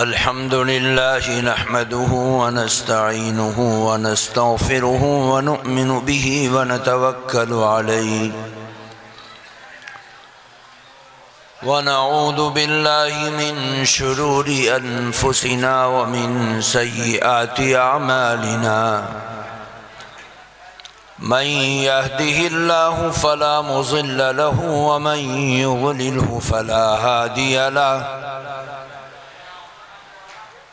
अल्हम्दुलिल्लाह नहमदुहु व नस्तईनुहु व नस्तगफिरुहु व नुअमिनु बिही व नतवक्कलु अलैहि व नऊज़ु बिल्लाहि मिन शुरूरि अनफुसिना व मिन सय्यिआति अअमालिना मन यहदिहिल्लाहु फला मुज़िल्ल लहु व मन युज़लिल्हु फला हादिय लहु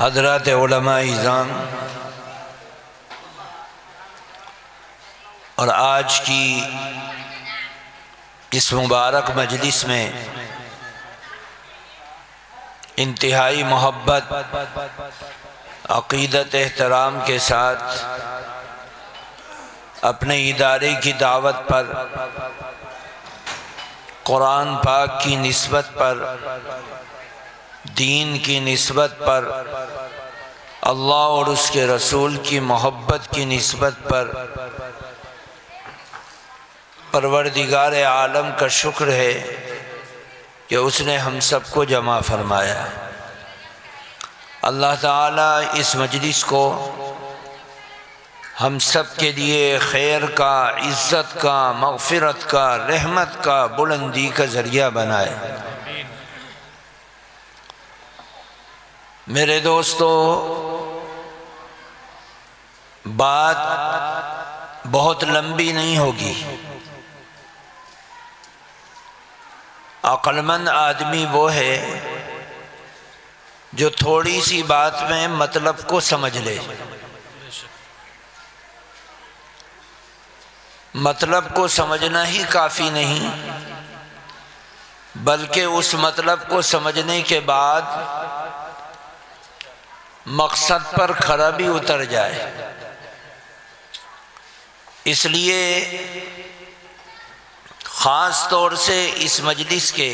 हज़रात उलमा इज़ाम और आज की इस मुबारक मजलिस में इंतहाई मोहब्बत अक़ीदत एहतराम के साथ अपने इदारे की दावत पर कुरान पाक की निस्बत पर दीन की निस्बत पर अल्लाह और उसके रसूल की मोहब्बत की निस्बत पर परवरदिगार आलम का शुक्र है कि उसने हम सबको जमा फरमाया। अल्लाह ताला इस मजलिस को हम सब के लिए खैर का, इज़्ज़त का, मग़फ़िरत का, रहमत का, बुलंदी का ज़रिया बनाए। मेरे दोस्तों, बात बहुत लंबी नहीं होगी। अक्लमंद आदमी वो है जो थोड़ी सी बात में मतलब को समझ ले। मतलब को समझना ही काफ़ी नहीं, बल्कि उस मतलब को समझने के बाद मकसद पर खरा भी उतर जाए। इसलिए ख़ास तौर से इस मजलिस के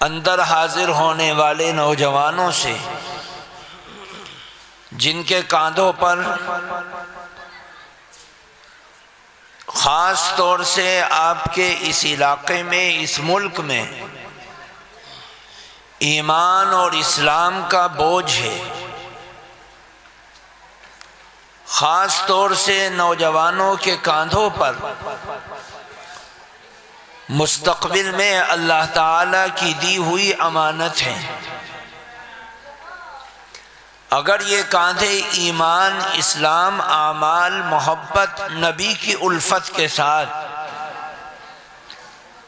अंदर हाजिर होने वाले नौजवानों से, जिनके कांधों पर ख़ास तौर से आपके इस इलाके में, इस मुल्क में ईमान और इस्लाम का बोझ है, ख़ास तौर से नौजवानों के कांधों पर मुस्तक़बिल में अल्लाह ताला की दी हुई अमानत है। अगर ये कांधे ईमान, इस्लाम, आमाल, मोहब्बत, नबी की उल्फत के साथ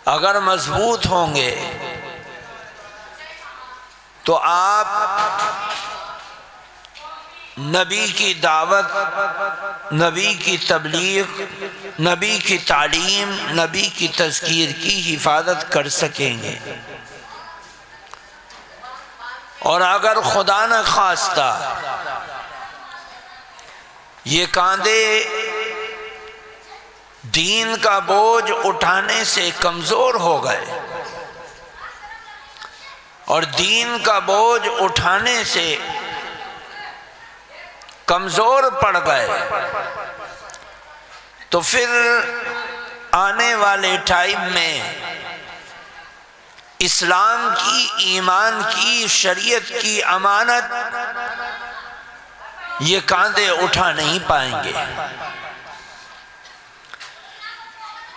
अगर मजबूत होंगे तो आप नबी की दावत, नबी की तबलीग, नबी की तालीम, नबी की तज़कीर की हिफाजत कर सकेंगे। और अगर खुदा न खास्ता ये कांधे दीन का बोझ उठाने से कमज़ोर हो गए और दीन का बोझ उठाने से कमज़ोर पड़ गए तो फिर आने वाले टाइम में इस्लाम की, ईमान की, शरीयत की अमानत ये कांधे उठा नहीं पाएंगे।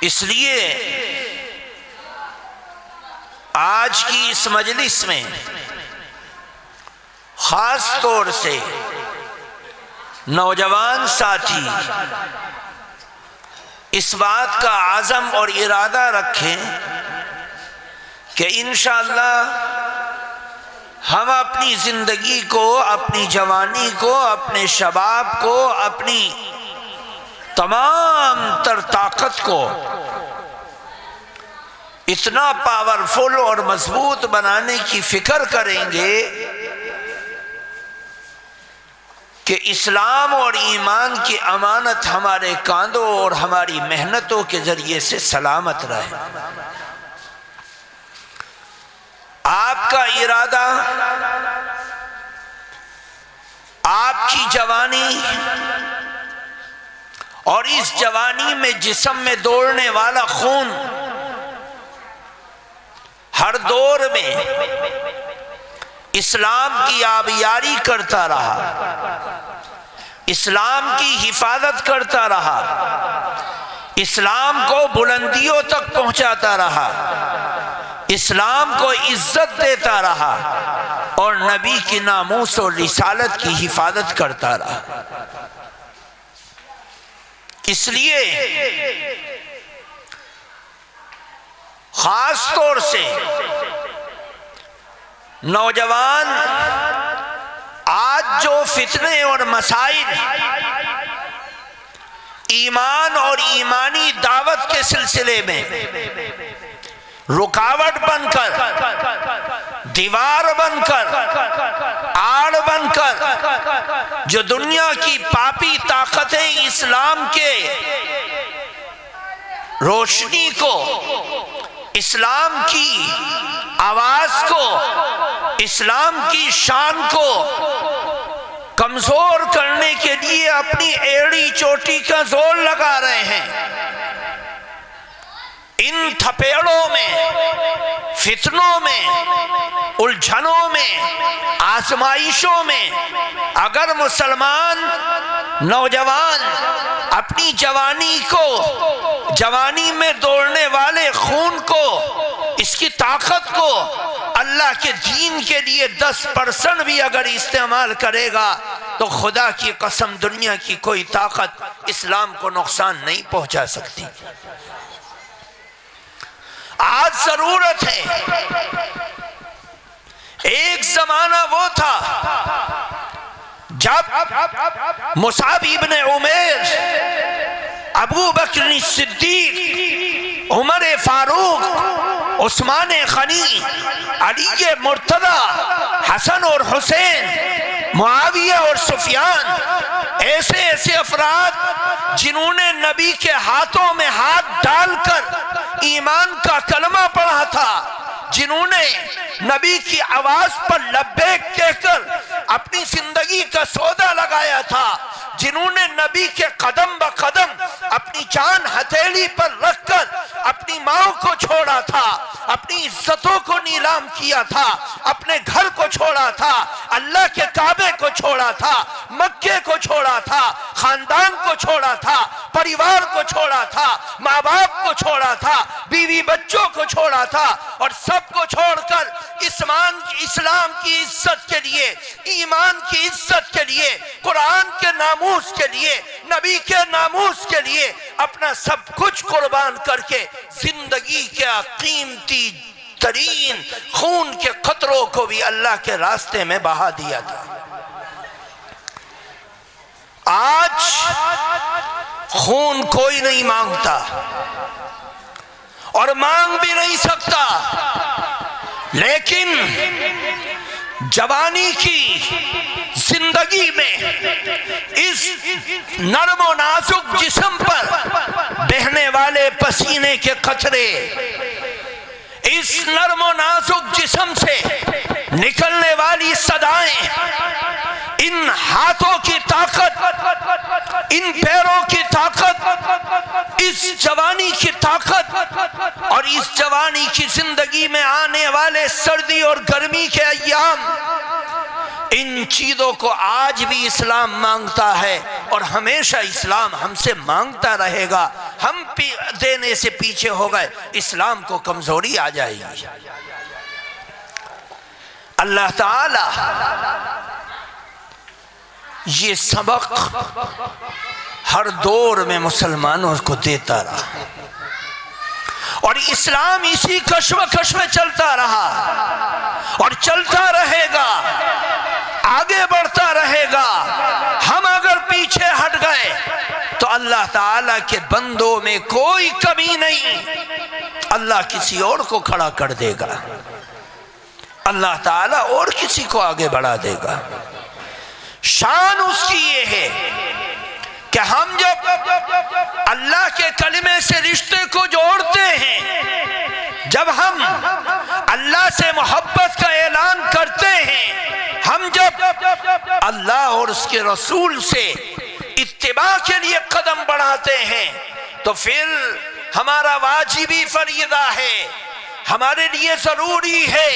इसलिए आज की इस मजलिस में खास तौर से नौजवान साथी इस बात का आज़म और इरादा रखें कि इंशाअल्लाह हम अपनी जिंदगी को, अपनी जवानी को, अपने शबाब को, अपनी तमाम तर ताकत को इतना पावरफुल और मजबूत बनाने की फिक्र करेंगे कि इस्लाम और ईमान की अमानत हमारे कांधों और हमारी मेहनतों के जरिए से सलामत रहे। आपका इरादा, आपकी जवानी और इस जवानी में जिस्म में दौड़ने वाला खून हर दौर में इस्लाम की आबियारी करता रहा, इस्लाम की हिफाजत करता रहा, इस्लाम को बुलंदियों तक पहुंचाता रहा, इस्लाम को इज्जत देता रहा और नबी की नामूस और रिसालत की हिफाजत करता रहा। इसलिए खास तौर से नौजवान आज जो फितने और मसाइल ईमान और ईमानी दावत के सिलसिले में रुकावट बनकर, दीवार बनकर, आड़ बनकर जो दुनिया की पापी ताकतें इस्लाम के रोशनी को, इस्लाम की आवाज को, इस्लाम की शान को कमजोर करने के लिए अपनी एड़ी चोटी का जोर लगा रहे हैं, इन थपेड़ों में, फितनों में, उलझनों में, आजमाइशों में अगर मुसलमान नौजवान अपनी जवानी को, जवानी में दौड़ने वाले खून को, इसकी ताकत को अल्लाह के दीन के लिए 10% भी अगर इस्तेमाल करेगा तो खुदा की कसम दुनिया की कोई ताकत इस्लाम को नुकसान नहीं पहुंचा सकती। आज जरूरत है, एक जमाना वो था जब मुसाब इब्ने उमैर, अबू बकर सिद्दीक, उमर फारूक, उस्मान गनी, अली मुर्तदा, हसन और हुसैन, मुआविया और सुफियान, ऐसे ऐसे अफराद जिन्होंने नबी के हाथों में हाथ डालकर ईमान का कलमा पढ़ा था, जिन्होंने नबी की आवाज पर लब्बैक कहकर अपनी जिंदगी का सौदा लगाया था, जिन्होंने नबी के कदम ब कदम अपनी जान हथेली पर रखकर अपनी माँ को छोड़ा था, अपनी इज्जतों को नीलाम किया था, अपने घर को छोड़ा था, अल्लाह के काबे को छोड़ा था, मक्के को छोड़ा था, खानदान को छोड़ा था, परिवार को छोड़ा था, माँ बाप को छोड़ा था, बीवी बच्चों को छोड़ा था और सबको छोड़कर इस्लाम की इज्जत के लिए, ईमान की इज्जत के लिए, कुरान के नामूस के लिए, नबी के नामूस के लिए अपना सब कुछ कुर्बान करके जिंदगी के कीमती तरीन खून के कतरों को भी अल्लाह के रास्ते में बहा दिया था। आज खून कोई नहीं मांगता और मांग भी नहीं सकता, लेकिन जवानी की जिंदगी में इस नर्म और नाजुक जिस्म पर बहने वाले पसीने के कतरे, इस नर्म और नाजुक जिस्म से निकलने वाली सदाएं, इन हाथों की ताकत, इन पैरों की ताकत, और इस जवानी की जिंदगी में आने वाले सर्दी और गर्मी के अय्याम, इन चीजों को आज भी इस्लाम मांगता है और हमेशा इस्लाम हमसे मांगता रहेगा। हम देने से पीछे हो गए, इस्लाम को कमजोरी आ जाएगी। अल्लाह ताला ये सबक हर दौर में मुसलमानों को देता रहा और इस्लाम इसी कश्मकश में चलता रहा और चलता रहेगा, आगे बढ़ता रहेगा। हम अगर पीछे हट गए तो अल्लाह ताला के बंदों में कोई कमी नहीं, अल्लाह किसी और को खड़ा कर देगा, अल्लाह ताला और किसी को आगे बढ़ा देगा। शान उसकी ये है कि हम जब अल्लाह के कलिमे से रिश्ते को जोड़ते हैं, जब हम अल्लाह से मोहब्बत का ऐलान करते हैं, हम जब अल्लाह और उसके रसूल से इत्तिबा के लिए कदम बढ़ाते हैं, तो फिर हमारा वाजिबी फरीदा है, हमारे लिए जरूरी है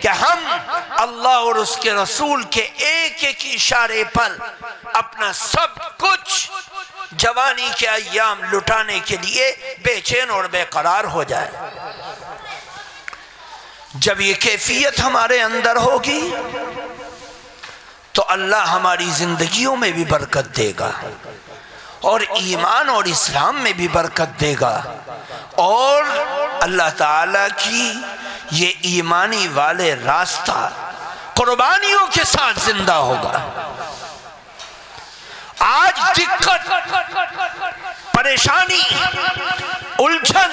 कि हम अल्लाह और उसके रसूल के एक एक इशारे पर अपना सब कुछ जवानी के अय्याम लुटाने के लिए बेचैन और बेकरार हो जाए। जब ये कैफियत हमारे अंदर होगी तो अल्लाह हमारी जिंदगियों में भी बरकत देगा और ईमान और इस्लाम में भी बरकत देगा और अल्लाह ताला की ये ईमानी वाले रास्ता कुर्बानियों के साथ जिंदा होगा। आज दिक्कत, परेशानी, उलझन,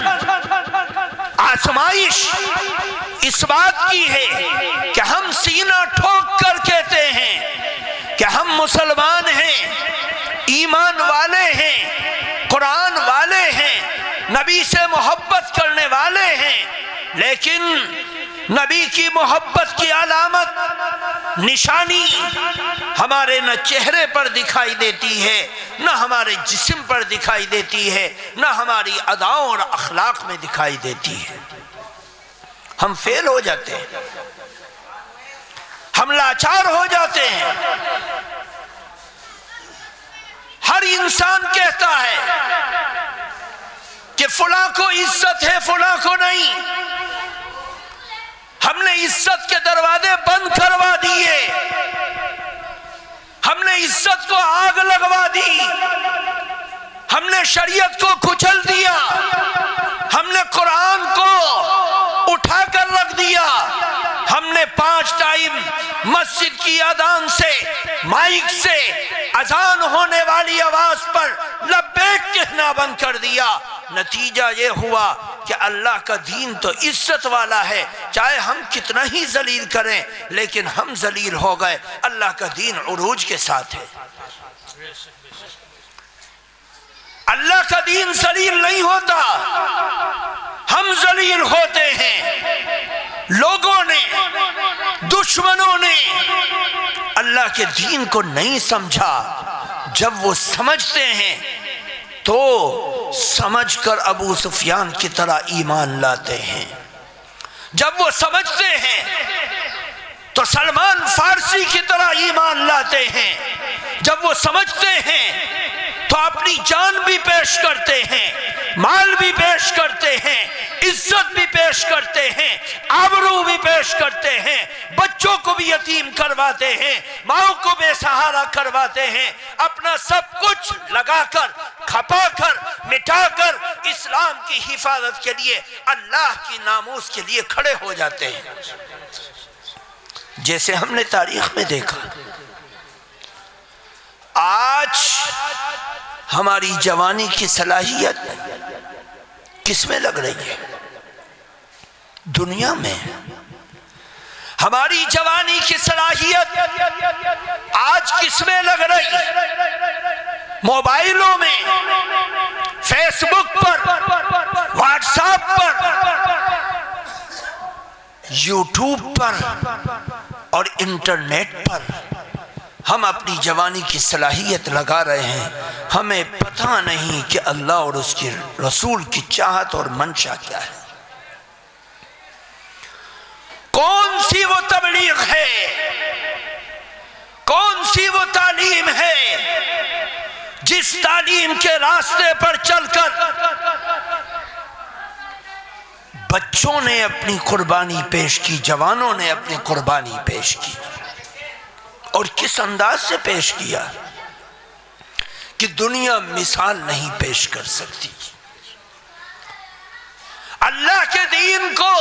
आजमाइश इस बात की है कि हम सीना ठोक कर कहते हैं कि हम मुसलमान हैं, ईमान वाले हैं, कुरान वाले हैं, नबी से मोहब्बत करने वाले हैं, लेकिन नबी की मोहब्बत की अलामत, निशानी हमारे न चेहरे पर दिखाई देती है, न हमारे जिस्म पर दिखाई देती है, न हमारी अदाओं और अखलाक में दिखाई देती है। हम फेल हो जाते हैं, हम लाचार हो जाते हैं। हर इंसान कहता है कि फुला को इज्जत है, फुला को नहीं। हमने इज्जत के दरवाजे बंद करवा दिए, हमने इज्जत को आग लगवा दी, हमने शरीयत को कुचल दिया, हमने कुरान को उठाकर रख दिया, हमने 5 टाइम मस्जिद की अजान से, माइक से अजान होने वाली आवाज पर लब्बैक कहना बंद कर दिया। नतीजा ये हुआ कि अल्लाह का दीन तो इज्जत वाला है, चाहे हम कितना ही जलील करें, लेकिन हम जलील हो गए। अल्लाह का दीन उरूज के साथ है। अल्लाह का दीन जलील नहीं होता, हम जलील होते हैं। लोगों ने, दुश्मनों ने अल्लाह के दीन को नहीं समझा। जब वो समझते हैं तो समझकर अबू सुफियान की तरह ईमान लाते हैं। जब वो समझते हैं तो सलमान फारसी की तरह ईमान लाते हैं। जब वो समझते हैं तो अपनी जान भी पेश करते हैं, माल भी पेश करते हैं, इज्जत भी पेश करते हैं, आबरू भी पेश करते हैं, बच्चों को भी यतीम करवाते हैं, माओ को बेसहारा करवाते हैं, अपना सब कुछ लगाकर, खपाकर, मिटाकर इस्लाम की हिफाजत के लिए, अल्लाह की नामूस के लिए खड़े हो जाते हैं। जैसे हमने तारीख में देखा, आज हमारी जवानी की सलाहियत किसमें लग रही है? दुनिया में। हमारी जवानी की सलाहियत आज किसमें लग रही? मोबाइलों में, फेसबुक पर, व्हाट्सएप पर, यूट्यूब पर और इंटरनेट पर हम अपनी जवानी की सलाहियत लगा रहे हैं। हमें पता नहीं कि अल्लाह और उसके रसूल की चाहत और मंशा क्या है। कौन सी वो तबलीग है, कौन सी वो तालीम है जिस तालीम के रास्ते पर चलकर बच्चों ने अपनी कुर्बानी पेश की, जवानों ने अपनी कुर्बानी पेश की। और किस अंदाज से पेश किया कि दुनिया मिसाल नहीं पेश कर सकती। अल्लाह के दीन को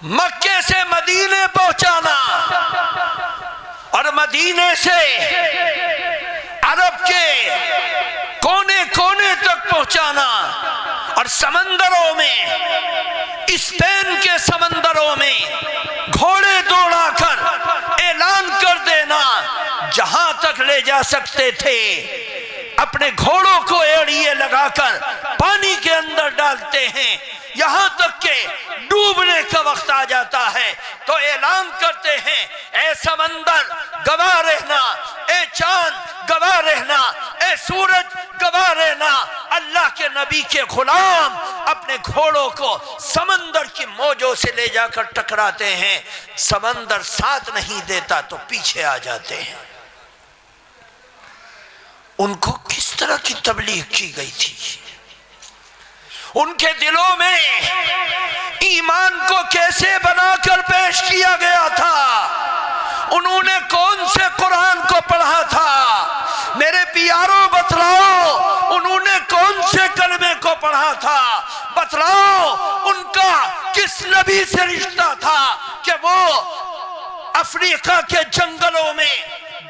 मक्के से मदीने पहुंचाना और मदीने से अरब के कोने कोने तक पहुंचाना और समंदरों में, स्पेन के समंदरों में घोड़े दौड़ाकर ऐलान कर देना, जहां तक ले जा सकते थे अपने घोड़ों को एड़िए लगाकर पानी के अंदर डालते हैं, यहां तक के डूबने का वक्त आ जाता है तो ऐलान करते हैं, ए समंदर गवाह रहना, ए चांद गवाह रहना, ए सूरज गवाह रहना। अल्लाह के नबी के गुलाम अपने घोड़ों को समंदर की मौजों से ले जाकर टकराते हैं, समंदर साथ नहीं देता तो पीछे आ जाते हैं। उनको किस तरह की तबलीग की गई थी, उनके दिलों में ईमान को कैसे बनाकर पेश किया गया था, उन्होंने कौन से कुरान को पढ़ा था, मेरे प्यारों बतलाओ उन्होंने कौन से कलमे को पढ़ा था, बतलाओ उनका किस नबी से रिश्ता था कि वो अफ्रीका के जंगलों में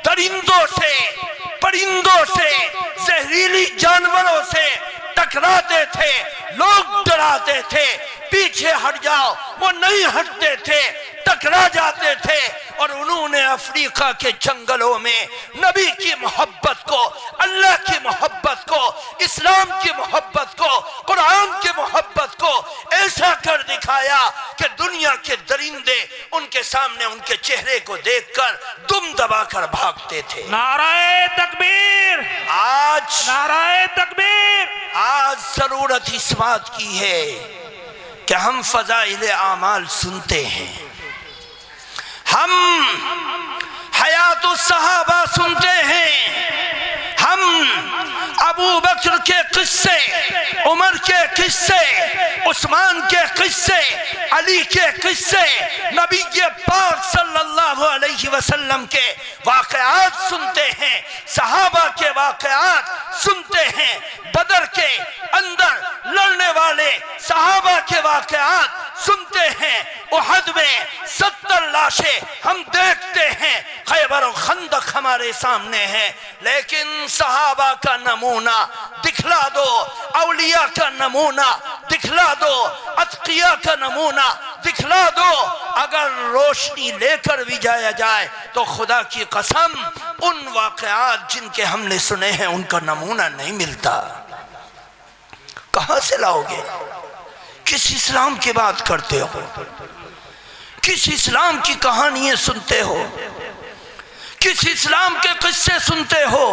दरिंदों से, परिंदों से, जहरीली जानवरों से टकराते थे, लोग डराते थे, पीछे हट जाओ, वो नहीं हटते थे, टकरा जाते थे। और उन्होंने अफ्रीका के जंगलों में नबी की मोहब्बत को, अल्लाह की मोहब्बत को, इस्लाम की मोहब्बत को, कुरान की मोहब्बत को ऐसा कर दिखाया कि दुनिया के दरिंदे उनके सामने उनके चेहरे को देखकर दुम दबाकर भागते थे। नाराए तकबीर, आज नाराए तकबीर। आज जरूरत इस बात की है कि हम फजाइल आमाल सुनते हैं, हम हयातुस सहाबा सुनते हैं, हम अबू बकर के किस्से, उमर के किस्से, उस्मान के किस्से, अली के किस्से, नबी के पाक सल्लल्लाहु अलैहि वसल्लम के वाक़यात सुनते हैं, सहाबा के वाक़यात सुनते हैं, बदर के अंदर लड़ने वाले सहाबा के वाक़यात सुनते हैं, उहद में 70 लाशें हम देखते हैं, खैबर और खंदक हमारे सामने है, लेकिन सहाबा का नमूना दिखला दो, औलिया का नमूना दिखला दो, अत्किया का नमूना दिखला दो। अगर रोशनी लेकर भी जाया जाए तो खुदा की कसम उन वाक़यात जिनके हमने सुने हैं उनका नमूना नहीं मिलता। कहां से लाओगे? किस इस्लाम की बात करते हो? किस इस्लाम की कहानियां सुनते हो? किस इस्लाम के किस्से सुनते हो?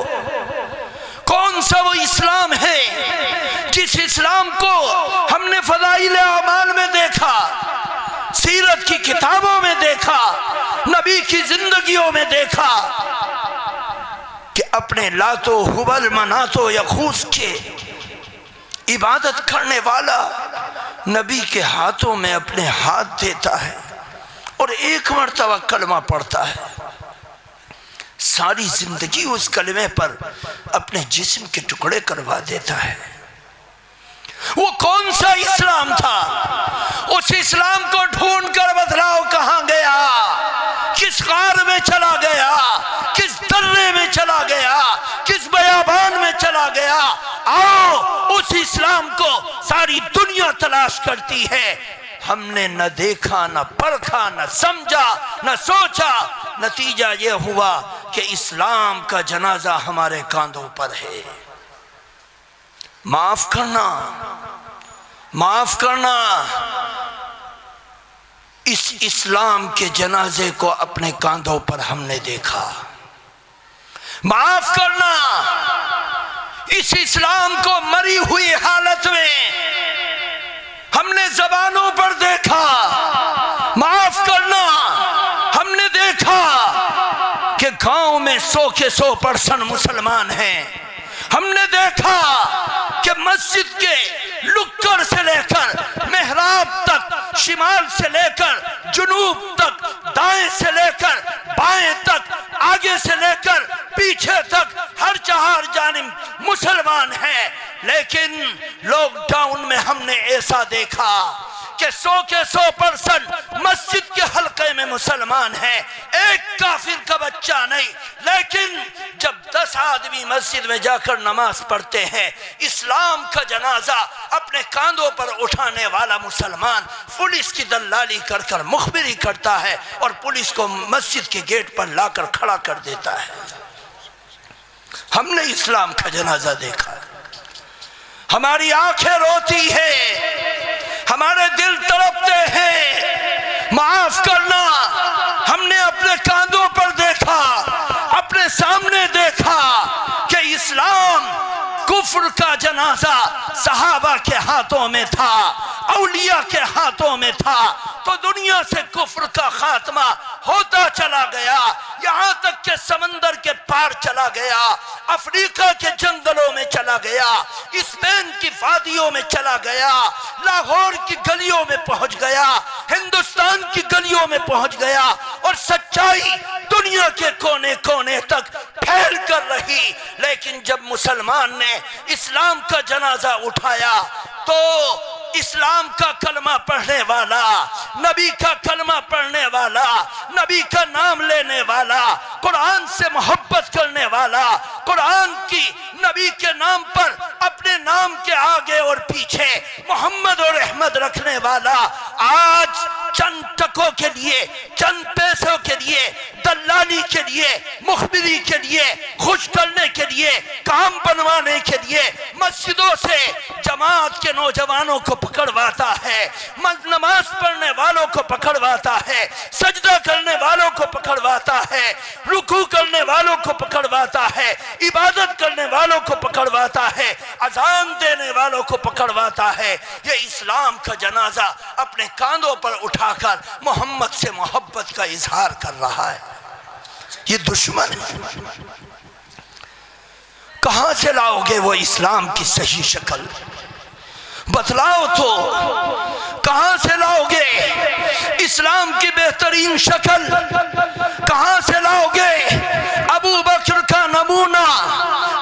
कौन सा वो इस्लाम है जिस इस्लाम को हमने फज़ाइल आमाल में देखा, सीरत की किताबों में देखा, नबी की जिंदगियों में देखा कि अपने लातो हुबल मनातो यखूस के इबादत करने वाला नबी के हाथों में अपने हाथ देता है और एक मर्तबा कलमा पढ़ता है, सारी जिंदगी उस कलमे पर अपने जिस्म के टुकड़े करवा देता है। वो कौन सा इस्लाम था? उस इस्लाम को ढूंढ कर बतलाओ कहां गया, किस गार में चला गया, किस दर्रे में चला गया, किस बयाबान में चला गया। आओ उस इस्लाम को सारी दुनिया तलाश करती है, हमने न देखा, न परखा, न समझा, न सोचा, नतीजा यह हुआ कि इस्लाम का जनाजा हमारे कांधों पर है। माफ करना, माफ करना, इस इस्लाम के जनाजे को अपने कांधों पर हमने देखा। माफ करना, इस इस्लाम को मरी हुई हालत में हमने जबानों पर देखा, 100 के 100% मुसलमान हैं। हमने देखा कि मस्जिद के लुक्कर से लेकर मेहराब तक, शिमाल से लेकर जुनूब तक, दाएं से लेकर बाएं तक, आगे से लेकर पीछे तक हर चार जानिब मुसलमान हैं। लेकिन लॉकडाउन में हमने ऐसा देखा कि 100 के 100% मस्जिद के हल्के में मुसलमान हैं, एक काफिर का बच्चा नहीं। लेकिन जब 10 आदमी मस्जिद में जाकर नमाज पढ़ते हैं, इस्लाम का जनाजा अपने कांधों पर उठाने वाला मुसलमान पुलिस की दलाली कर कर मुखबिरी करता है और पुलिस को मस्जिद के गेट पर लाकर खड़ा कर देता है। हमने इस्लाम का जनाजा देखा, हमारी आंखें रोती है, हमारे दिल तड़पते हैं। माफ करना, हमने अपने कांधों पर देखा, अपने सामने देखा कि इस्लाम कुफ्र का जनाजा सहाबा के हाथों में था, औलिया के हाथों में था, तो दुनिया से कुफ्र का खात्मा होता चला गया, यहाँ तक के समंदर के पार चला गया, अफ्रीका के जंगलों में चला गया, स्पेन की वादियों में चला गया, लाहौर की गलियों में पहुंच गया, हिंदुस्तान की गलियों में पहुंच गया और सच्चाई दुनिया के कोने कोने तक फैल कर रही। लेकिन जब मुसलमान ने इस्लाम का जनाजा उठाया तो इस्लाम का कलमा पढ़ने वाला, नबी का कलमा पढ़ने वाला, नबी का नाम लेने वाला, कुरान से मोहब्बत करने वाला, कुरान की नबी के नाम पर अपने नाम के आगे और पीछे मोहम्मद और अहमद रखने वाला आज चंद टकों के लिए, चंद पैसों के लिए, दलाली के लिए, मुखबिरी के लिए, खुश करने के लिए, काम बनवाने के लिए मस्जिदों से जमात के नौजवानों को पकड़वाता है, नमाज पढ़ने वालों को पकड़वाता है, सजदा करने वालों को पकड़वाता है, रुकू करने वालों को पकड़वाता है, इबादत करने वालों को पकड़वाता है, अजान देने वालों को पकड़वाता है। ये इस्लाम का जनाजा अपने कांधों पर उठाकर मोहम्मद से मोहब्बत का इजहार कर रहा है। ये दुश्मन है। कहां से लाओगे वो इस्लाम की सही शक्ल? बतलाओ तो, कहां से लाओगे इस्लाम की बेहतरीन शक्ल? कहां से लाओगे अबू बकर का नमूना?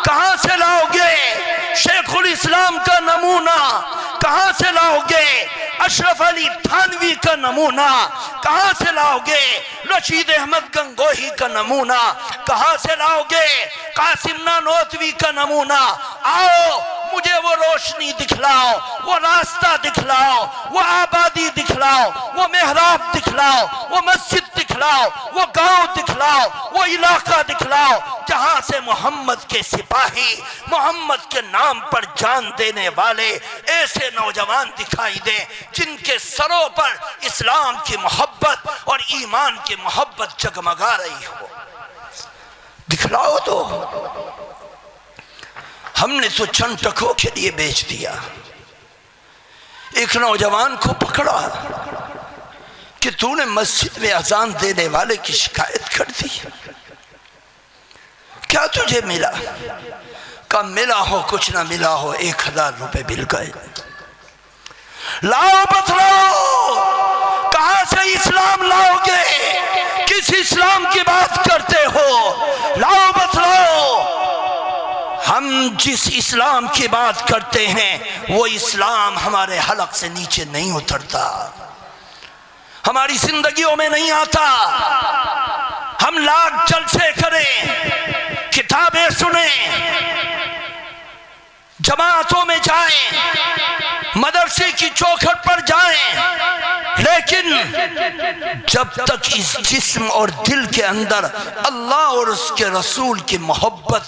कहां से लाओगे शेखुल इस्लाम का नमूना? कहां से लाओगे अशरफ अली थानवी का नमूना? कहां से लाओगे रशीद अहमद गंगोही का नमूना? कहां से लाओगे कासिम नानोतवी का नमूना? आओ मुझे वो रोशनी दिखलाओ, वो रास्ता दिखलाओ, वो आबादी दिखलाओ, वो मेहराब दिखलाओ, वो मस्जिद दिखलाओ, वो गांव दिखलाओ, वो इलाका दिखलाओ जहां से मोहम्मद के सिपाही, मोहम्मद के नाम पर जान देने वाले ऐसे नौजवान दिखाई दे जिनके सरों पर इस्लाम की मोहब्बत और ईमान की मोहब्बत जगमगा रही हो। दिखलाओ तो। हमने तो चंद टकों के लिए बेच दिया। एक नौजवान को पकड़ा कि तूने मस्जिद में अजान देने वाले की शिकायत कर दी, क्या तुझे मिला? कहा मिला हो कुछ ना मिला हो, 1000 रुपए मिल गए। लाओ बतलाओ, कहां से इस्लाम लाओगे? किस इस्लाम की बात करते हो? लाओ बतलाओ। हम जिस इस्लाम की बात करते हैं वो इस्लाम हमारे हलक से नीचे नहीं उतरता, हमारी जिंदगियों में नहीं आता। हम लाख जलसे करें, किताबें सुने, जमातों में जाएं, मदरसे की चौखट पर जाएं, लेकिन जब तक इस जिस्म और दिल के अंदर अल्लाह और उसके रसूल की मोहब्बत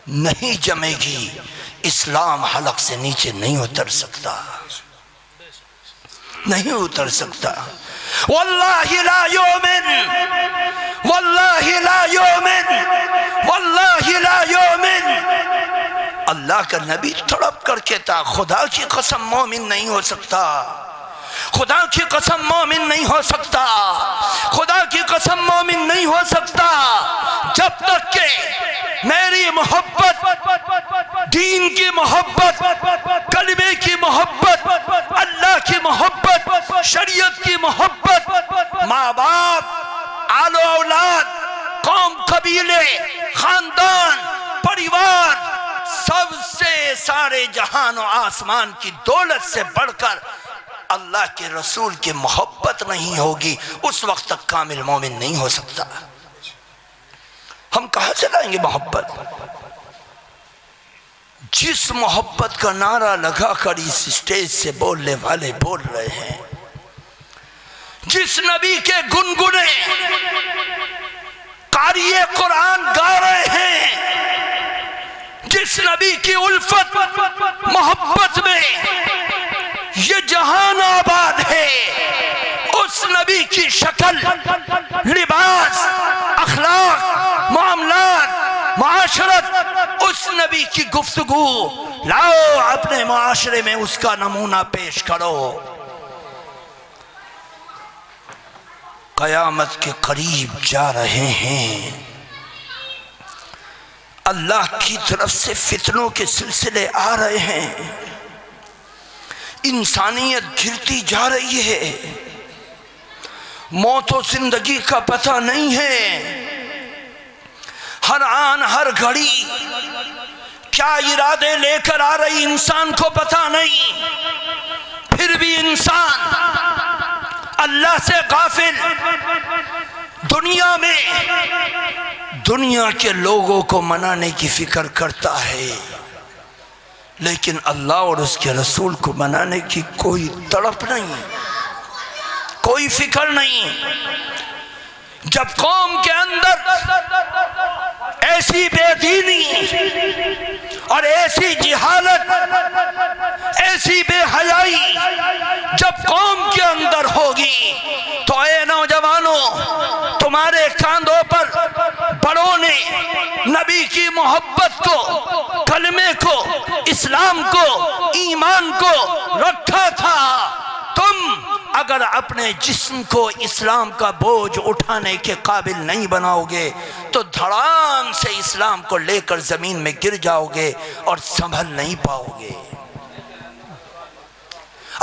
नहीं जमेगी, इस्लाम हलक से नीचे नहीं उतर सकता, नहीं उतर सकता। वल्लाहि ला युमिन, वल्लाहि ला युमिन, वल्लाहि ला युमिन। अल्लाह का नबी तड़प करके था, खुदा की कसम मोमिन नहीं हो सकता, खुदा की कसम मोमिन नहीं हो सकता, खुदा की कसम मोमिन नहीं हो सकता जब तक के मेरी मोहब्बत, दीन की मोहब्बत, कलमे की मोहब्बत, अल्लाह की मोहब्बत, शरीयत की मोहब्बत, माँ बाप, आलो औलाद, कौम, कबीले, खानदान, परिवार, सबसे सारे जहान और आसमान की दौलत से बढ़कर अल्लाह के रसूल की मोहब्बत नहीं होगी, उस वक्त तक कामिल मोमिन नहीं हो सकता। हम कहां से लाएंगे मोहब्बत? जिस मोहब्बत का नारा लगाकर इस स्टेज से बोलने वाले बोल रहे हैं, जिस नबी के गुनगुने कारिए कुरान गा रहे हैं, जिस नबी की उल्फत मोहब्बत में ये जहान आबाद है, उस नबी की शक्ल, लिबास, अखलाक, मामलात, माशरत, उस नबी की गुफ्तगू लाओ, अपने माशरे में उसका नमूना पेश करो। कयामत के करीब जा रहे हैं, अल्लाह की तरफ से फितनों के सिलसिले आ रहे हैं, इंसानियत गिरती जा रही है, मौत और जिंदगी का पता नहीं है, हर आन हर घड़ी क्या इरादे लेकर आ रही इंसान को पता नहीं, फिर भी इंसान अल्लाह से गाफिल दुनिया में दुनिया के लोगों को मनाने की फिक्र करता है, लेकिन अल्लाह और उसके रसूल को मनाने की कोई तड़प नहीं, कोई फिक्र नहीं। जब कौम के अंदर ऐसी बेदीनी और ऐसी जिहालत, ऐसी बेहयाई जब कौम के अंदर होगी, तो ए नौजवानों, तुम्हारे कांधों पर बड़ों ने नबी की मोहब्बत को, कलमे को, इस्लाम को, ईमान को रखा था। तुम अगर अपने जिस्म को इस्लाम का बोझ उठाने के काबिल नहीं बनाओगे तो धड़ाम से इस्लाम को लेकर जमीन में गिर जाओगे और संभल नहीं पाओगे।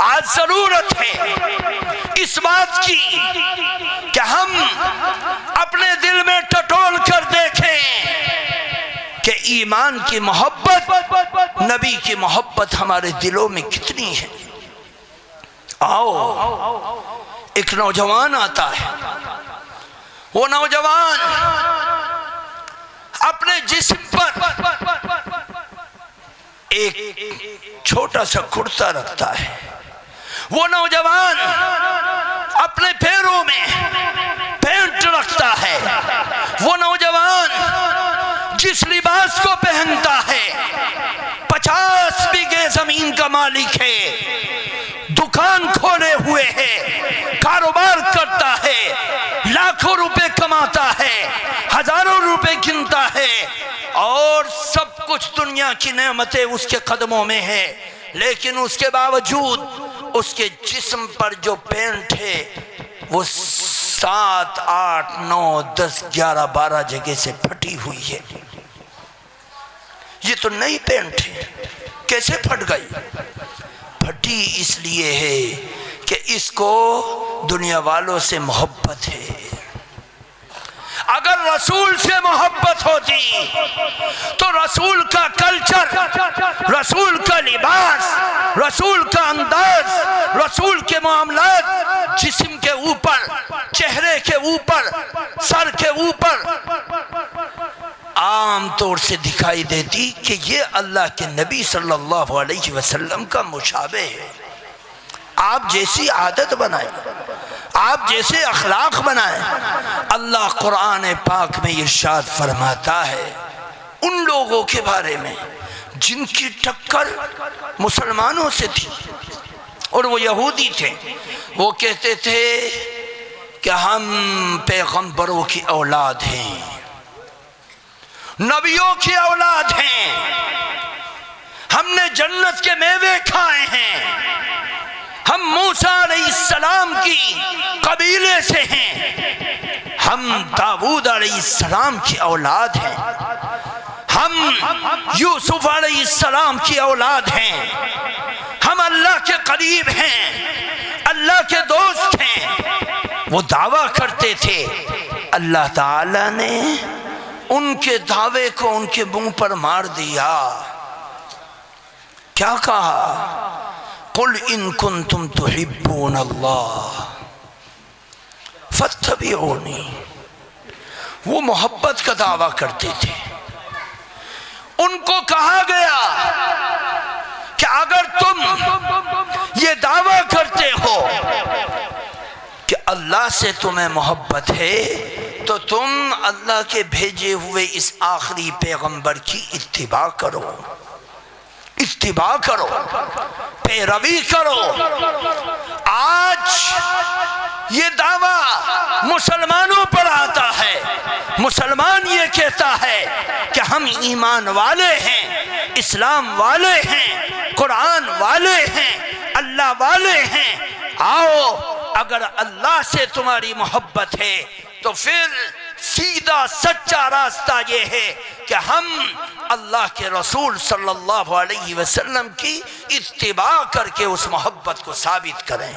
आज जरूरत है इस बात की कि हम अपने दिल में टटोल कर देखें कि ईमान की मोहब्बत, नबी की मोहब्बत हमारे दिलों में कितनी है। आओ, एक नौजवान आता है, वो नौजवान अपने जिस्म पर एक छोटा सा कुर्ता रखता है, वो नौजवान अपने पैरों में पैंट रखता है, वो नौजवान जिस लिबास को पहनता है 50 बीघे जमीन का मालिक है, दुकान खोले हुए है, कारोबार करता है, लाखों रुपए कमाता है, हजारों रुपए गिनता है और सब कुछ दुनिया की नेमतें उसके कदमों में है, लेकिन उसके बावजूद उसके जिस्म पर जो पेंट है वो 7, 8, 9, 10, 11, 12 जगह से फटी हुई है। ये तो नई पेंट है, कैसे फट गई? फटी इसलिए है कि इसको दुनिया वालों से मोहब्बत है। अगर रसूल से मोहब्बत होती तो रसूल का कल्चर, रसूल का लिबास, रसूल का अंदाज, रसूल के मामलात जिस्म के ऊपर, चेहरे के ऊपर, सर के ऊपर आम तौर से दिखाई देती कि ये अल्लाह के नबी सल्लल्लाहु अलैहि वसल्लम का मुशाबे है। आप जैसी आदत बनाए, आप जैसे अखलाक बनाए। अल्लाह कुरान पाक में इरशाद फरमाता है उन लोगों के बारे में जिनकी टक्कर मुसलमानों से थी और वो यहूदी थे। वो कहते थे कि हम पैगंबरों की औलाद हैं, नबियों की औलाद हैं, हमने जन्नत के मेवे खाए हैं, हम मूसा अलैहिस्सलाम की कबीले से हैं, हम दाऊद अलैहिस्सलाम की औलाद हैं, हम यूसुफ अलैहिस्सलाम की औलाद हैं, हम अल्लाह के करीब हैं, अल्लाह के दोस्त हैं। वो दावा करते थे। अल्लाह ताला ने उनके दावे को उनके मुंह पर मार दिया। क्या कहा? कुल इन कुंतुम तुहिब्बून अल्लाह फत्तबिऊनी। वो मोहब्बत का दावा करते थे। उनको कहा गया कि अगर तुम ये दावा करते हो कि अल्लाह से तुम्हें मोहब्बत है तो तुम अल्लाह के भेजे हुए इस आखिरी पैगंबर की इत्तिबा करो, इत्तिबा करो, पैरवी करो। आज ये दावा मुसलमानों पर आता है। मुसलमान ये कहता है कि हम ईमान वाले हैं, इस्लाम वाले हैं, कुरान वाले हैं, अल्लाह वाले हैं। आओ, अगर अल्लाह से तुम्हारी मोहब्बत है तो फिर सीधा सच्चा रास्ता ये है कि हम अल्लाह के रसूल सल्लल्लाहु अलैहि वसल्लम की इत्तिबा करके उस मोहब्बत को साबित करें।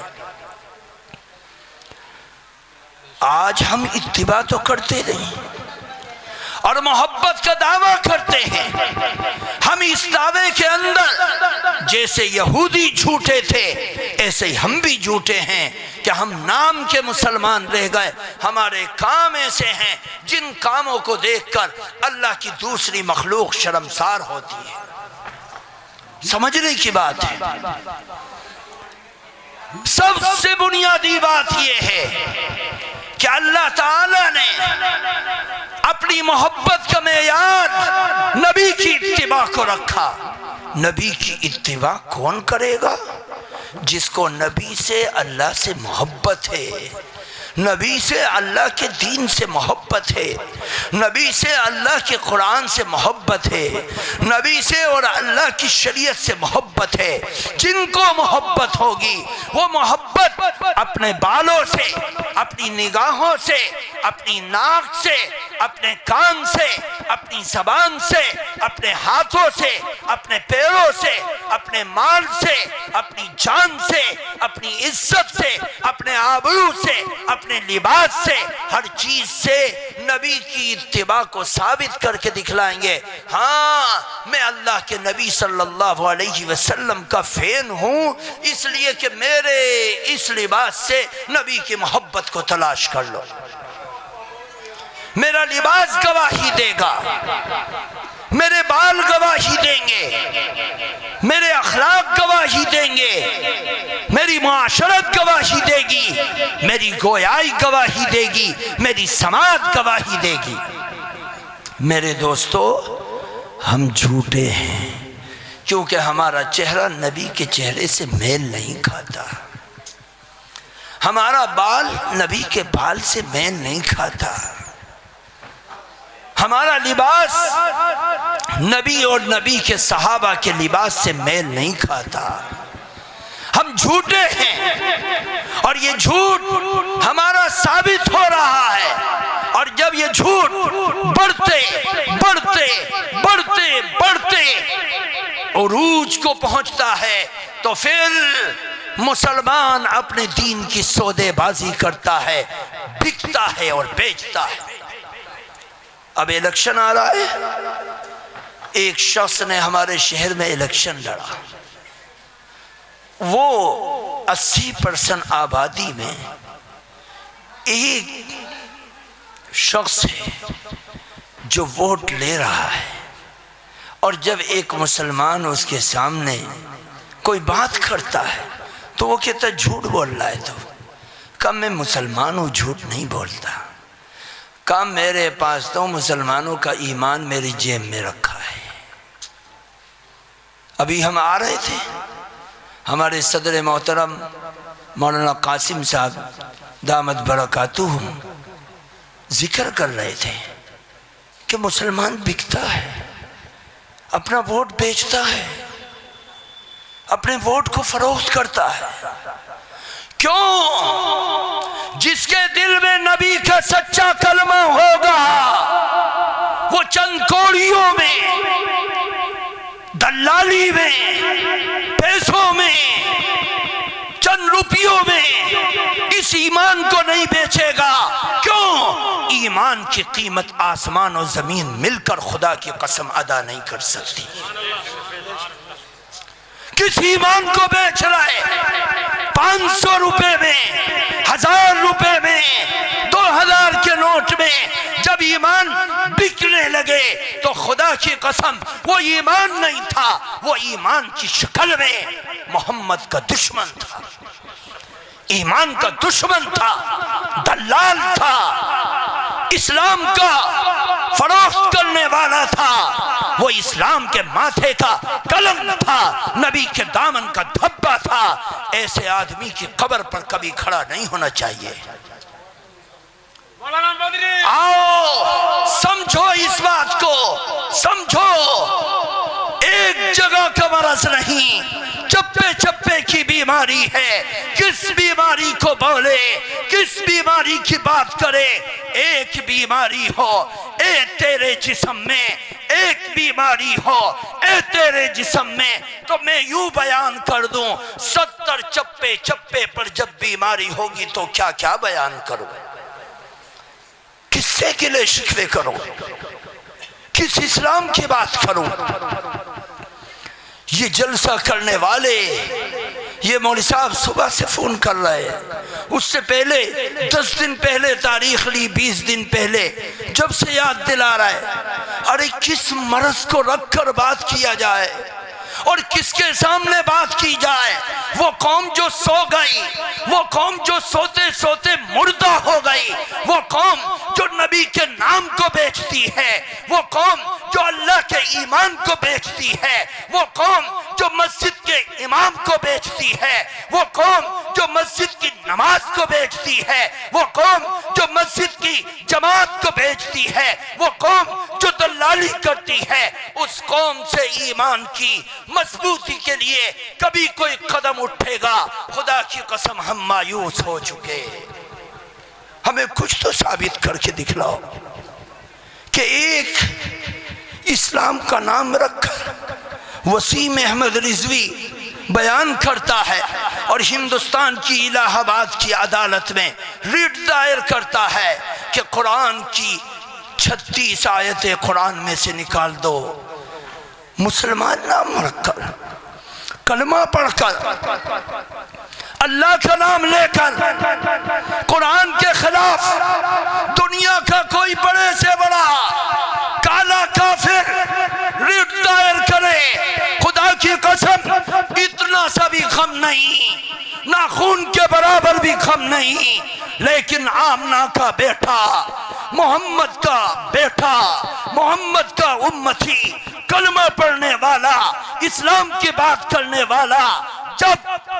आज हम इत्तिबा तो करते नहीं और मोहब्बत का दावा करते हैं। हम इस दावे के अंदर जैसे यहूदी झूठे थे ऐसे ही हम भी झूठे हैं कि हम नाम के मुसलमान रह गए। हमारे काम ऐसे हैं जिन कामों को देखकर अल्लाह की दूसरी मखलूक शर्मसार होती है। समझने की बात है। सबसे बुनियादी बात यह है कि अल्लाह ताला ने अपनी मोहब्बत का मेयार नबी की इत्तिबा को रखा। नबी की इत्तिबा कौन करेगा? जिसको नबी से अल्लाह से मोहब्बत है, नबी से अल्लाह के दीन से मोहब्बत है, नबी से अल्लाह के कुरान से मोहब्बत है, नबी से और अल्लाह की शरीयत से मोहब्बत है। जिनको मोहब्बत होगी वो मोहब्बत अपने बालों से, अपनी निगाहों से, अपनी नाक से, अपने कान से, अपनी ज़बान से, अपने हाथों से, अपने पैरों से, अपने माल से, अपनी जान से, अपनी इज्जत से, अपने आबरू से, अपने लिबास से, हर चीज से नबी की इत्तिबा को साबित करके दिखलाएंगे। हाँ, मैं अल्लाह के नबी सल्लल्लाहु अलैहि वसल्लम का फैन हूँ, इसलिए कि मेरे इस लिबास से नबी की मोहब्बत को तलाश कर लो। मेरा लिबास गवाही देगा, मेरे बाल गवाही देंगे, मेरे अखलाक गवाही देंगे, मेरी मुआशरत गवाही देगी, मेरी गोयाई गवाही देगी, मेरी समाज गवाही देगी। मेरे दोस्तों, हम झूठे हैं क्योंकि हमारा चेहरा नबी के चेहरे से मेल नहीं खाता, हमारा बाल नबी के बाल से मेल नहीं खाता, हमारा लिबास नबी और नबी के सहाबा के लिबास से मेल नहीं खाता। हम झूठे हैं और ये झूठ हमारा साबित हो रहा है। और जब ये झूठ बढ़ते बढ़ते बढ़ते बढ़ते उरूज को पहुंचता है तो फिर मुसलमान अपने दीन की सौदेबाजी करता है, बिकता है और बेचता है। अब इलेक्शन आ रहा है। एक शख्स ने हमारे शहर में इलेक्शन लड़ा। वो 80% आबादी में एक शख्स है जो वोट ले रहा है। और जब एक मुसलमान उसके सामने कोई बात करता है तो वो कहता झूठ बोल रहा है। तो कब मैं मुसलमान हूँ, झूठ नहीं बोलता। कम मेरे पास तो मुसलमानों का ईमान मेरी जेब में रखा है। अभी हम आ रहे थे, हमारे सदर मोहतरम मौलाना कासिम साहब दामद बरकातुहू जिक्र कर रहे थे कि मुसलमान बिकता है, अपना वोट बेचता है। अपने वोट को फरोख्त करता है। क्यों? जिसके दिल में नबी का सच्चा कलमा होगा वो चंद कौड़ियों में, दलाली में, पैसों में, चंद रुपयों में इस ईमान को नहीं बेचेगा। क्यों? ईमान की कीमत आसमान और जमीन मिलकर खुदा की कसम अदा नहीं कर सकती। किस ईमान को बेच रहा है? 500 रुपए में, 1000 रुपए में, 2000 के नोट में जब ईमान बिकने लगे तो खुदा की कसम वो ईमान नहीं था, वो ईमान की शक्ल में मोहम्मद का दुश्मन था, ईमान का दुश्मन था, दलाल था, इस्लाम का फरोख्त करने वाला था, वो इस्लाम के माथे का कलम था, नबी के दामन का धब्बा था। ऐसे आदमी की कब्र पर कभी खड़ा नहीं होना चाहिए। आओ समझो इस बात को, समझो। एक जगह का मरज नहीं, चप्पे चप्पे की बीमारी है। किस बीमारी को बोले, किस बीमारी की बात करे? एक बीमारी हो ए तेरे जिस्म में, एक बीमारी हो ए तेरे जिस्म में, तो मैं यूं बयान कर दूं 70 चप्पे चप्पे पर जब बीमारी होगी तो क्या क्या बयान करूं? किससे गिले शिकवे करूं? किस इस्लाम की बात करूं? ये जलसा करने वाले, ये मौलवी साहब सुबह से फोन कर रहे हैं, उससे पहले 10 दिन पहले तारीख ली, 20 दिन पहले, जब से याद दिला रहा है। अरे किस मर्ज को रखकर बात किया जाए और किसके सामने बात की जाए? वो कौम जो सो गई, वो कौम जो सोते सोते मुर्दा हो गई, वो कौम जो नबी के नाम को बेचती है, वो कौम जो अल्लाह के ईमान को बेचती है, वो कौम जो मस्जिद के इमाम को बेचती है, वो कौम जो मस्जिद की नमाज को बेचती है, वो कौम जो मस्जिद की जमात को बेचती है, वो कौम जो दलाली करती है, उस कौम से ईमान की मजबूती के लिए कभी कोई कदम उठेगा? खुदा की कसम हम मायूस हो चुके। हमें कुछ तो साबित करके दिखलाओ कि एक इस्लाम का नाम रखकर वसीम अहमद रिजवी बयान करता है और हिंदुस्तान की इलाहाबाद की अदालत में रिट दायर करता है कि कुरान की 36 आयतें कुरान में से निकाल दो। मुसलमान नाम रखकर, कलमा पढ़कर, अल्लाह का नाम लेकर कुरान के खिलाफ दुनिया का कोई बड़े से बड़ा काला काफिर रिट दायर करे, खुदा की कसम इतना सा भी कम नहीं, नाखून के बराबर भी कम नहीं। लेकिन आमना का बेटा, मोहम्मद का बेटा, मोहम्मद का उम्मती, कलमा पढ़ने वाला, इस्लाम की बात करने वाला, जब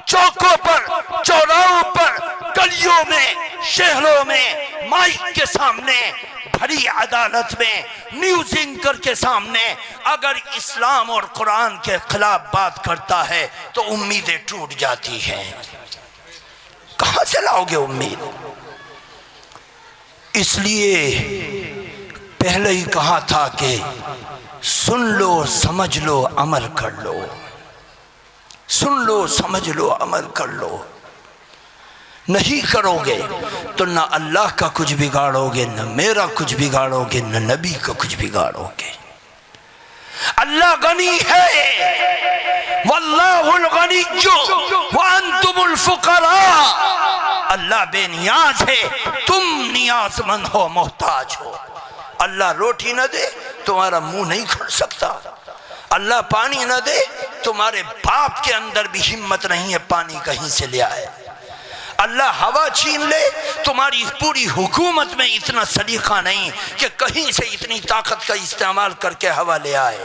चौकों पर, चौराहों पर, गलियों में, शहरों में, माइक के सामने, भरी अदालत में, न्यूज एंकर के सामने अगर इस्लाम और कुरान के खिलाफ बात करता है तो उम्मीदें टूट जाती हैं। कहां से लाओगे उम्मीद? इसलिए पहले ही कहा था कि सुन लो, समझ लो, अमल कर लो। सुन लो, समझ लो, अमल कर लो। नहीं करोगे तो न अल्लाह का कुछ बिगाड़ोगे, न मेरा कुछ बिगाड़ोगे, न नबी का कुछ बिगाड़ोगे। अल्लाह गनी है, वल्लाहुल गनिय्यु व अंतुमुल फुकरा। अल्लाह बेनियाज है, तुम नियाजमंद हो, मोहताज हो। अल्लाह रोटी न दे तुम्हारा मुंह नहीं खोल सकता, अल्लाह पानी न दे तुम्हारे बाप के अंदर भी हिम्मत नहीं है पानी कहीं से ले आए। अल्लाह हवा छीन ले तुम्हारी पूरी हुकूमत में इतना सलीका नहीं कि कहीं से इतनी ताकत का इस्तेमाल करके हवा ले आए।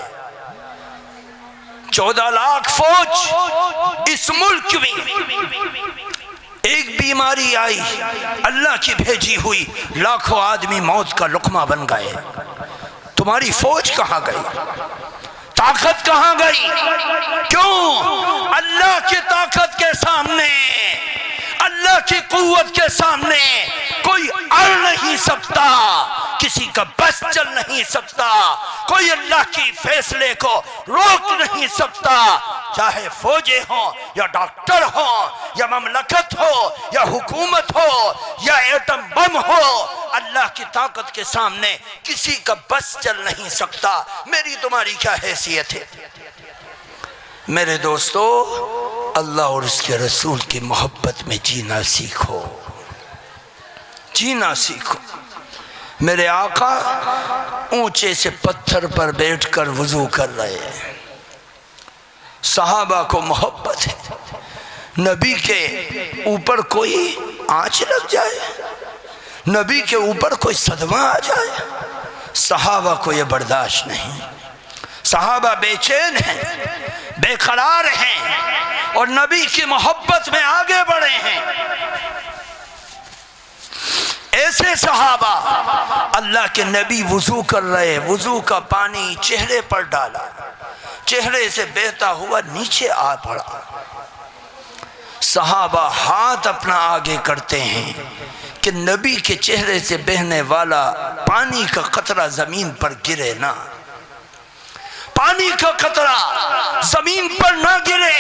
14 लाख फौज इस मुल्क में, एक बीमारी आई अल्लाह की भेजी हुई, लाखों आदमी मौत का लुकमा बन गए। तुम्हारी फौज कहां गई? ताकत कहां गई? क्यों? अल्लाह की ताकत के सामने, अल्लाह की कुव्वत के सामने कोई अड़ नहीं सकता, किसी का बस चल नहीं सकता, कोई अल्लाह की फैसले को रोक नहीं सकता। चाहे फौजे हो या डॉक्टर हो या ममलकत हो या हुकूमत हो या एटम बम हो, अल्लाह की ताकत के सामने किसी का बस चल नहीं सकता। मेरी तुम्हारी क्या हैसियत है? मेरे दोस्तों, अल्लाह और उसके रसूल की मोहब्बत में जीना सीखो, जीना सीखो। मेरे आका ऊंचे से पत्थर पर बैठकर वुजू कर रहे हैं, सहाबा को मोहब्बत है। नबी के ऊपर कोई आंच लग जाए, नबी के ऊपर कोई सदमा आ जाए, सहाबा को यह बर्दाश्त नहीं। सहाबा बेचैन हैं, बेकरार हैं और नबी की मोहब्बत में आगे बढ़े हैं। ऐसे सहाबा, अल्लाह के नबी वुजू कर रहे, वुजू का पानी चेहरे पर डाला, चेहरे से बहता हुआ नीचे आ पड़ा। सहाबा हाथ अपना आगे करते हैं कि नबी के चेहरे से बहने वाला पानी का कतरा जमीन पर गिरे ना, पानी का कतरा जमीन पर ना गिरे।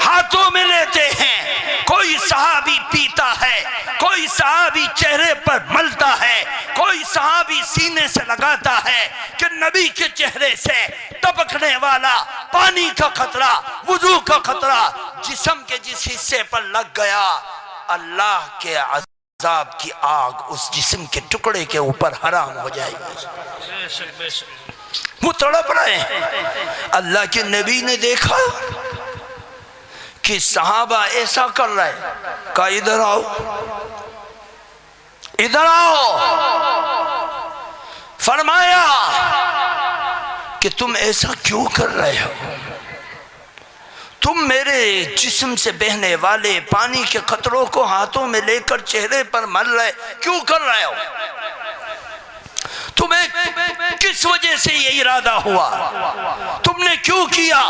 हाथों में लेते हैं, कोई सहाबी पीता है, कोई सहाबी चेहरे पर मलता है, कोई सहाबी सीने से लगाता है कि नबी के चेहरे से टपकने वाला पानी का खतरा, वुजू का खतरा जिस्म के जिस हिस्से पर लग गया, अल्लाह के अज़ाब की आग उस जिस्म के टुकड़े के ऊपर हराम हो जाएगी। वो तड़प रहे हैं। अल्लाह के नबी ने देखा कि सहाबा ऐसा कर रहे, कहा इधर आओ, इधर आओ। फरमाया कि तुम ऐसा क्यों कर रहे हो? तुम मेरे जिस्म से बहने वाले पानी के कतरों को हाथों में लेकर चेहरे पर मल रहे, क्यों कर रहे हो? तुम्हें किस वजह से ये इरादा हुआ? तुमने क्यों किया?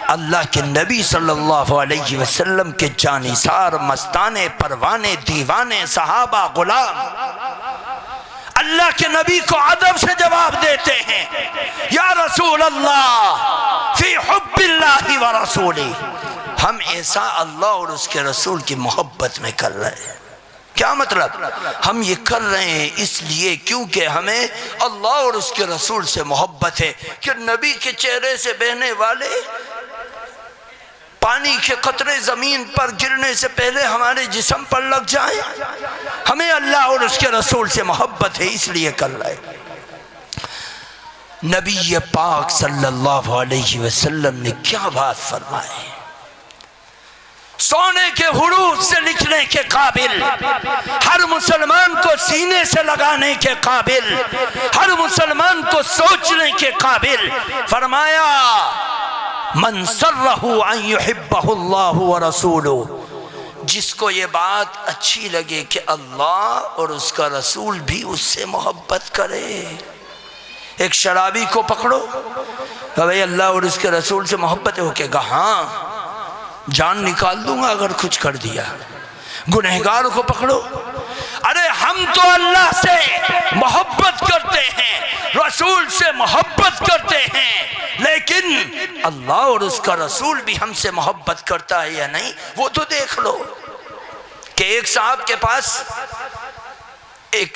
अल्लाह के नबी सल्लल्लाहु अलैहि वसल्लम के जानिसार, मस्ताने, परवाने, दीवाने, सहाबा, गुलाम अल्लाह के नबी को अदब से जवाब देते हैं, या रसूल अल्लाह फी हुब्बिल्लाहि व रसूली। हम ऐसा अल्लाह और उसके रसूल की मोहब्बत में कर रहे हैं। क्या मतलब? हम ये कर रहे हैं इसलिए क्योंकि हमें अल्लाह और उसके रसूल से मोहब्बत है कि नबी के चेहरे से बहने वाले पानी के कतरे जमीन पर गिरने से पहले हमारे जिस्म पर लग जाए। हमें अल्लाह और उसके रसूल से मोहब्बत है, इसलिए कर रहे हैं। नबी पाक सल्लल्लाहु अलैहि वसल्लम ने क्या बात फरमाई, सोने के हुरूफ से लिखने के काबिल, हर मुसलमान को सीने से लगाने के काबिल, हर मुसलमान को सोचने के काबिल। फरमाया मन सर्रहु अन युहिब्बहुल्लाहु व रसूलुहु, जिसको ये बात अच्छी लगे कि अल्लाह और उसका रसूल भी उससे मोहब्बत करे। एक शराबी को पकड़ो, भाई अल्लाह और उसके रसूल से मोहब्बत हो के कहा हाँ जान निकाल दूंगा अगर कुछ कर दिया। गुनहगार को पकड़ो, अरे हम तो अल्लाह से मोहब्बत करते हैं, रसूल से मोहब्बत करते हैं, लेकिन अल्लाह और उसका रसूल भी हमसे मोहब्बत करता है या नहीं वो तो देख लो। कि एक साहब के पास एक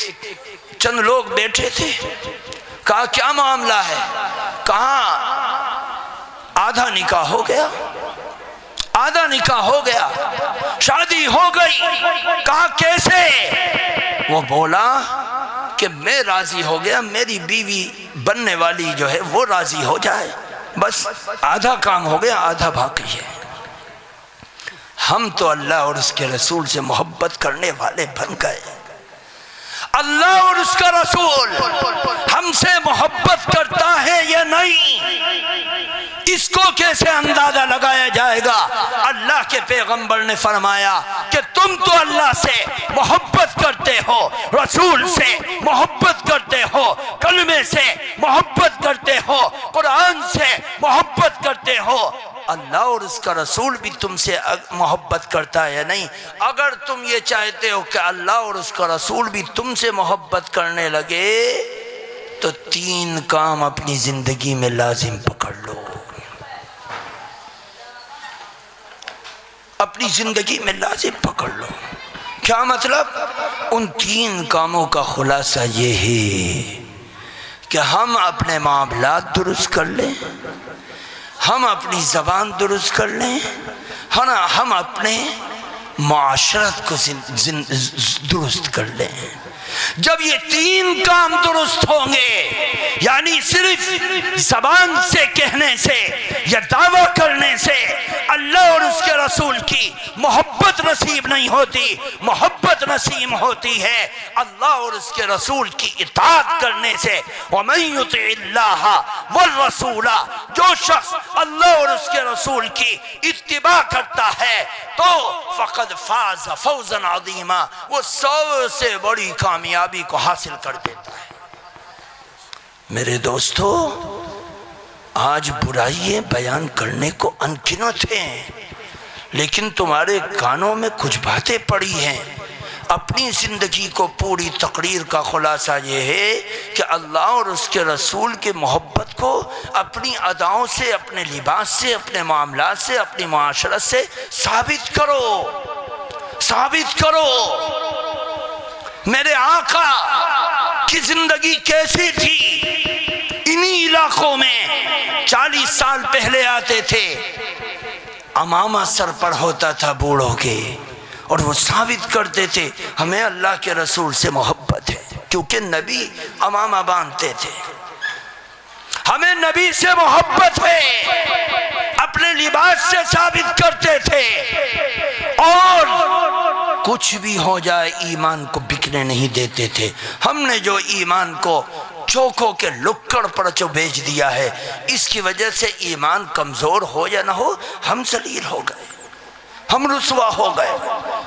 चंद लोग बैठे थे, कहा क्या मामला है? कहा आधा निकाह हो गया, आधा निकाह हो गया, शादी हो गई। कहा कैसे? वो बोला कि मैं राजी हो गया, मेरी बीवी बनने वाली जो है वो राजी हो जाए, बस आधा काम हो गया, आधा बाकी है। हम तो अल्लाह और उसके रसूल से मोहब्बत करने वाले बन गए। अल्लाह और उसका रसूल हमसे मोहब्बत करता है या नहीं, इसको कैसे अंदाजा लगाया जाएगा? अल्लाह के पैगंबर ने फरमाया कि तुम तो अल्लाह से मोहब्बत करते हो, रसूल से मोहब्बत करते हो, कलमे से मोहब्बत करते हो, कुरान से मोहब्बत करते हो, अल्लाह और उसका रसूल भी तुमसे मोहब्बत करता है या नहीं। अगर तुम ये चाहते हो कि अल्लाह और उसका रसूल भी तुमसे मोहब्बत करने लगे तो 3 काम अपनी जिंदगी में लाजिम पकड़ लो, अपनी जिंदगी में लाजिम पकड़ लो। क्या मतलब? उन 3 कामों का खुलासा ये है कि हम अपने मामलात दुरुस्त कर लें, हम अपनी ज़बान दुरुस्त कर लें, हम अपने माशरत को दुरुस्त कर लें। जब ये 3 काम दुरुस्त होंगे, यानी सिर्फ ज़बान से कहने से या दावा करने से अल्लाह और उसके रसूल की मोहब्बत नसीब नहीं होती। मोहब्बत नसीब होती है अल्लाह और उसके रसूल की इताअत करने से। वमन युतिइल्लाह वल रसूला, जो शख्स अल्लाह और उसके रसूल की इत्तिबा करता है तो फ़क़द फ़ाज़ फ़ौज़न अज़ीमा, वो सबसे बड़ी कामयाबी को हासिल कर देता है। मेरे दोस्तों, आज बुराइयां बयान करने को अनगिनत हैं, लेकिन तुम्हारे कानों में कुछ बातें पड़ी हैं। अपनी ज़िंदगी को पूरी तकरीर का खुलासा ये है कि अल्लाह और उसके रसूल की मोहब्बत को अपनी अदाओं से, अपने लिबास से, अपने मामलात से, अपनी माशरत से साबित करो, साबित करो। मेरे आका की ज़िंदगी कैसी थी? इन्हीं इलाकों में 40 साल पहले आते थे, अमामा सर पर होता था बूढ़ों के, और वो साबित करते थे हमें अल्लाह के रसूल से मोहब्बत है, क्योंकि नबी अमामा बांधते थे। हमें नबी से मोहब्बत है, अपने लिबास से साबित करते थे। और कुछ भी हो जाए ईमान को बिकने नहीं देते थे। हमने जो ईमान को चौकों के लुक्कड़ पर जो बेच दिया है, इसकी वजह से ईमान कमज़ोर हो या ना हो, हम जलील हो गए, हम रुसवा हो गए,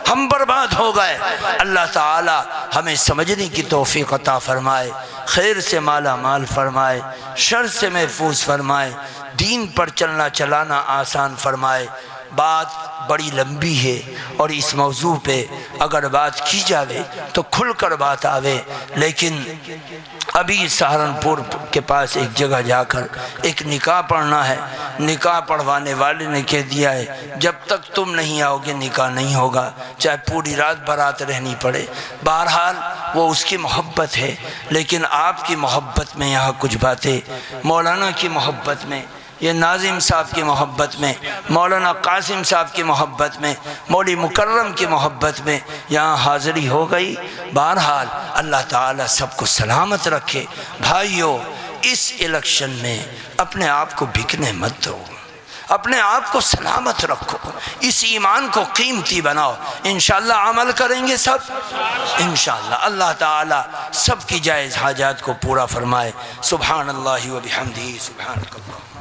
हम बर्बाद हो गए। अल्लाह ताला हमें समझने की तौफीक अता फरमाए, खैर से माला माल फरमाए, शर से महफूज फरमाए, दीन पर चलना चलाना आसान फरमाए। बात बड़ी लंबी है और इस मौजू पे अगर बात की जावे तो खुलकर बात आवे, लेकिन अभी सहारनपुर के पास एक जगह जाकर एक निकाह पढ़ना है। निकाह पढ़वाने वाले ने कह दिया है जब तक तुम नहीं आओगे निकाह नहीं होगा, चाहे पूरी रात बारात रहनी पड़े। बहरहाल वो उसकी मोहब्बत है, लेकिन आपकी मोहब्बत में यहाँ कुछ बातें, मौलाना की मोहब्बत में, ये नाजिम साहब की मोहब्बत में, मौलाना कासिम साहब की मोहब्बत में, मौली मुकर्रम की मोहब्बत में यहाँ हाज़िरी हो गई। बहरहाल अल्लाह ताला सबको सलामत रखे। भाइयों, इस इलेक्शन में अपने आप को बिकने मत दो, अपने आप को सलामत रखो, इस ईमान को कीमती बनाओ। इंशाअल्लाह अमल करेंगे सब, इंशाअल्लाह अल्लाह ताला सबकी जायज़ हाजात को पूरा फरमाए। सुभान अल्लाहि व बिहम्दिही, सुभानकल्लाह।